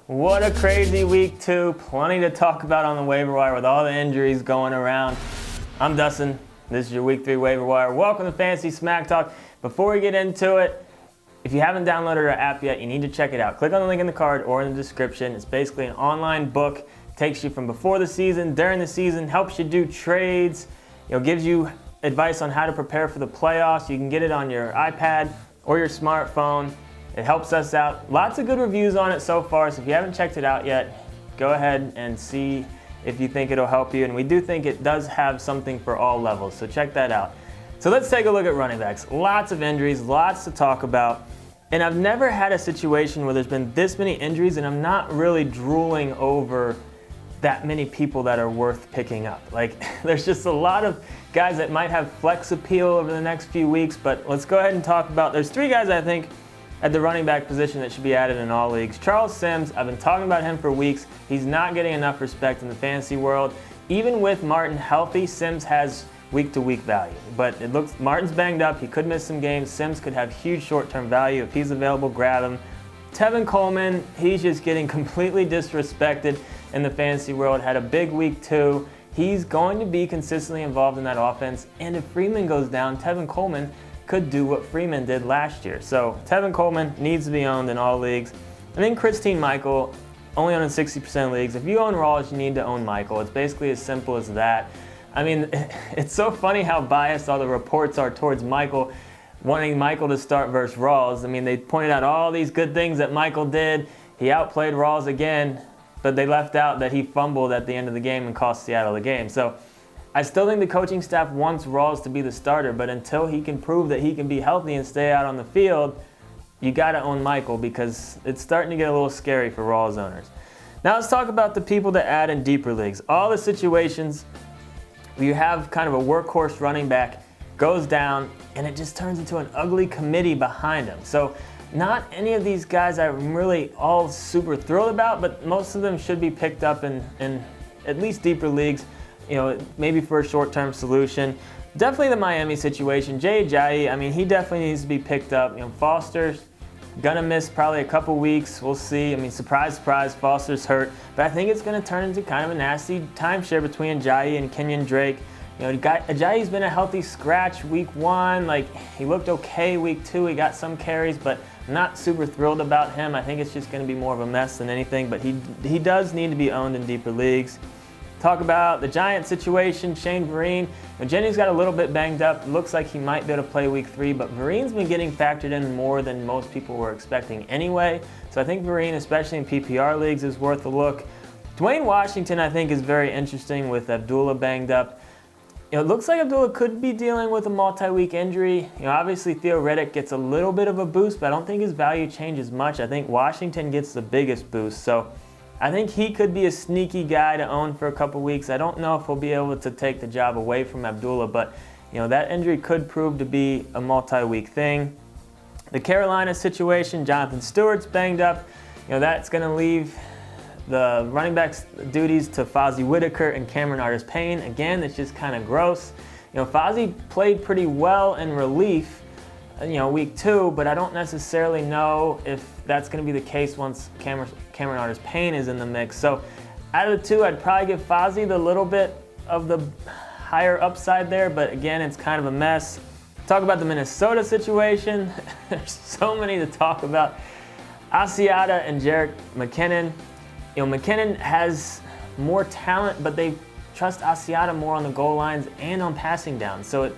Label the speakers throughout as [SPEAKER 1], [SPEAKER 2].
[SPEAKER 1] What a crazy week 2. Plenty to talk about on the waiver wire with all the injuries going around. I'm Dustin. This is your week 3 waiver wire. Welcome to Fantasy Smack Talk. Before we get into it, if you haven't downloaded our app yet, you need to check it out. Click on the link in the card or in the description. It's basically an online book. Takes you from before the season, during the season, helps you do trades, gives you advice on how to prepare for the playoffs. You can get it on your iPad or your smartphone. It helps us out. Lots of good reviews on it so far, so if you haven't checked it out yet, go ahead and see if you think it'll help you. And we do think it does have something for all levels, so check that out. So let's take a look at running backs. Lots of injuries, lots to talk about. And I've never had a situation where there's been this many injuries and I'm not really drooling over that many people that are worth picking up. There's just a lot of guys that might have flex appeal over the next few weeks, but let's go ahead and talk about, there's 3 guys I think at the running back position that should be added in all leagues. Charles Sims, I've been talking about him for weeks. He's not getting enough respect in the fantasy world. Even with Martin healthy, Sims has week-to-week value. But it looks, Martin's banged up. He could miss some games. Sims could have huge short-term value. If he's available, grab him. Tevin Coleman, he's just getting completely disrespected in the fantasy world. Had a big week 2. He's going to be consistently involved in that offense. And if Freeman goes down, Tevin Coleman could do what Freeman did last year. So Tevin Coleman needs to be owned in all leagues. And then Christine Michael, only owned in 60% of leagues. If you own Rawls, you need to own Michael. It's basically as simple as that. I mean, it's so funny how biased all the reports are towards Michael, wanting Michael to start versus Rawls. I mean, they pointed out all these good things that Michael did. He outplayed Rawls again, but they left out that he fumbled at the end of the game and cost Seattle the game. So I still think the coaching staff wants Rawls to be the starter, but until he can prove that he can be healthy and stay out on the field, you got to own Michael because it's starting to get a little scary for Rawls owners. Now let's talk about the people to add in deeper leagues. All the situations where you have kind of a workhorse running back goes down and it just turns into an ugly committee behind him. So not any of these guys I'm really all super thrilled about, but most of them should be picked up in at least deeper leagues. Maybe for a short-term solution. Definitely the Miami situation. Jay Ajayi, I mean, he definitely needs to be picked up. Foster's gonna miss probably a couple weeks. We'll see. I mean, surprise, surprise, Foster's hurt. But I think it's gonna turn into kind of a nasty timeshare between Ajayi and Kenyon Drake. Ajayi's been a healthy scratch week 1. He looked okay week 2. He got some carries, but I'm not super thrilled about him. I think it's just gonna be more of a mess than anything, but he does need to be owned in deeper leagues. Talk about the Giants situation, Shane Vereen. Jennings got a little bit banged up. Looks like he might be able to play week 3, but Vereen's been getting factored in more than most people were expecting anyway. So I think Vereen, especially in PPR leagues, is worth a look. Dwayne Washington, I think, is very interesting with Abdullah banged up. It looks like Abdullah could be dealing with a multi-week injury. Obviously Theo Riddick gets a little bit of a boost, but I don't think his value changes much. I think Washington gets the biggest boost. So I think he could be a sneaky guy to own for a couple weeks. I don't know if he'll be able to take the job away from Abdullah, but that injury could prove to be a multi-week thing. The Carolina situation, Jonathan Stewart's banged up. That's going to leave the running backs duties to Fozzie Whitaker and Cameron Artis-Payne. Again, it's just kind of gross. Fozzie played pretty well in relief week 2, but I don't necessarily know if that's going to be the case once Cameron Artis-Payne is in the mix. So out of the 2, I'd probably give Fozzie the little bit of the higher upside there, but again, it's kind of a mess. Talk about the Minnesota situation. There's so many to talk about. Asiata and Jerick McKinnon. McKinnon has more talent, but they trust Asiata more on the goal lines and on passing down. So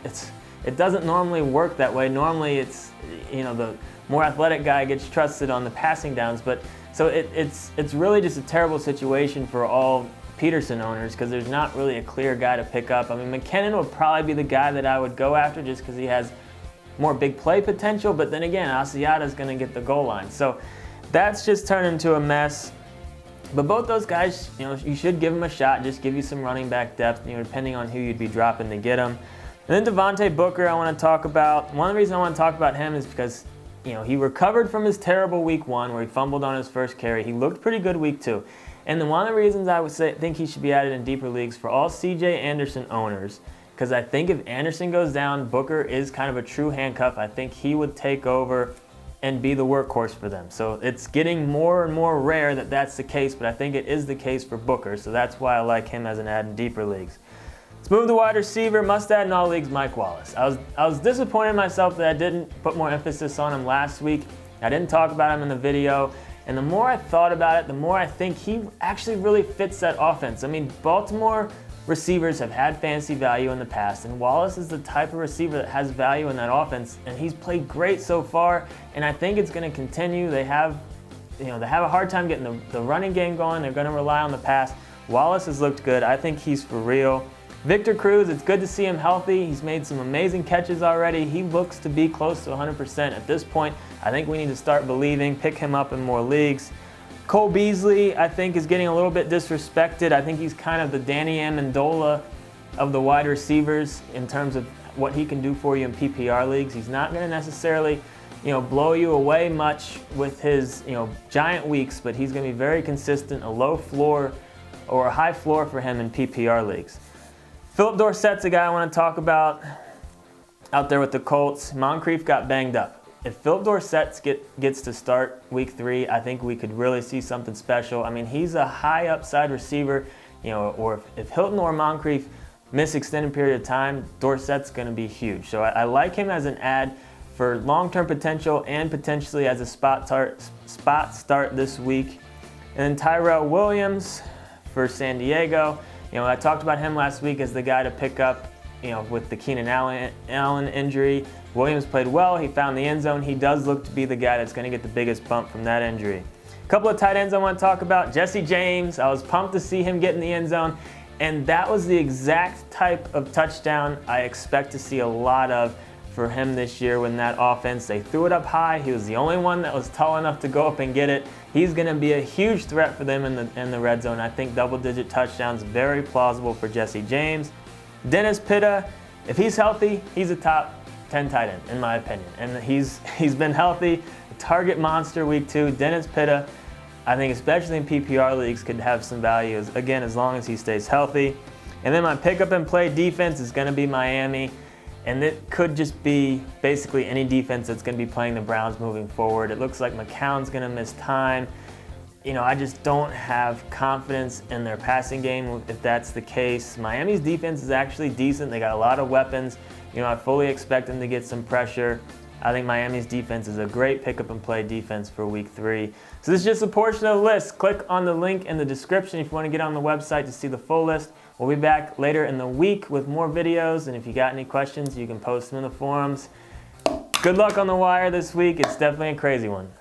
[SPEAKER 1] it doesn't normally work that way. Normally it's, the more athletic guy gets trusted on the passing downs. But so it's really just a terrible situation for all Peterson owners because there's not really a clear guy to pick up. I mean, McKinnon would probably be the guy that I would go after just because he has more big play potential. But then again, Asiata's going to get the goal line. So that's just turned into a mess. But both those guys, you should give them a shot. Just give you some running back depth, depending on who you'd be dropping to get them. And then Devontae Booker I want to talk about. One of the reasons I want to talk about him is because he recovered from his terrible week 1 where he fumbled on his first carry. He looked pretty good week 2. And then one of the reasons I would think he should be added in deeper leagues for all C.J. Anderson owners, because I think if Anderson goes down, Booker is kind of a true handcuff. I think he would take over and be the workhorse for them. So it's getting more and more rare that that's the case, but I think it is the case for Booker, so that's why I like him as an add in deeper leagues. Let's move to wide receiver, must add in all leagues, Mike Wallace. I was disappointed in myself that I didn't put more emphasis on him last week. I didn't talk about him in the video, and the more I thought about it, the more I think he actually really fits that offense. I mean, Baltimore receivers have had fantasy value in the past, and Wallace is the type of receiver that has value in that offense, and he's played great so far, and I think it's going to continue. They have a hard time getting the running game going. They're going to rely on the pass. Wallace has looked good. I think he's for real. Victor Cruz, it's good to see him healthy. He's made some amazing catches already. He looks to be close to 100% at this point. I think we need to start believing, pick him up in more leagues. Cole Beasley, I think, is getting a little bit disrespected. I think he's kind of the Danny Amendola of the wide receivers in terms of what he can do for you in PPR leagues. He's not going to necessarily, blow you away much with his, giant weeks, but he's going to be very consistent, a low floor or a high floor for him in PPR leagues. Philip Dorsett's a guy I want to talk about out there with the Colts. Moncrief got banged up. If Philip Dorsett gets to start week 3, I think we could really see something special. I mean, he's a high upside receiver, or if Hilton or Moncrief miss extended period of time, Dorsett's going to be huge. So I like him as an add for long-term potential and potentially as a spot start this week. And then Tyrell Williams for San Diego. I talked about him last week as the guy to pick up, with the Keenan Allen injury. Williams played well. He found the end zone. He does look to be the guy that's going to get the biggest bump from that injury. A couple of tight ends I want to talk about. Jesse James, I was pumped to see him get in the end zone, and that was the exact type of touchdown I expect to see a lot of for him this year in that offense. They threw it up high. He was the only one that was tall enough to go up and get it. He's going to be a huge threat for them in the red zone. I think double-digit touchdowns, very plausible for Jesse James. Dennis Pitta, if he's healthy, he's a top 10 tight end, in my opinion. And he's been healthy, a target monster week 2. Dennis Pitta, I think especially in PPR leagues, could have some value, again, as long as he stays healthy. And then my pick-up and play defense is going to be Miami. And it could just be basically any defense that's going to be playing the Browns moving forward. It looks like McCown's going to miss time. I just don't have confidence in their passing game if that's the case. Miami's defense is actually decent. They got a lot of weapons. I fully expect them to get some pressure. I think Miami's defense is a great pick-up and play defense for week 3. So this is just a portion of the list. Click on the link in the description if you want to get on the website to see the full list. We'll be back later in the week with more videos, and if you got any questions, you can post them in the forums. Good luck on the wire this week. It's definitely a crazy one.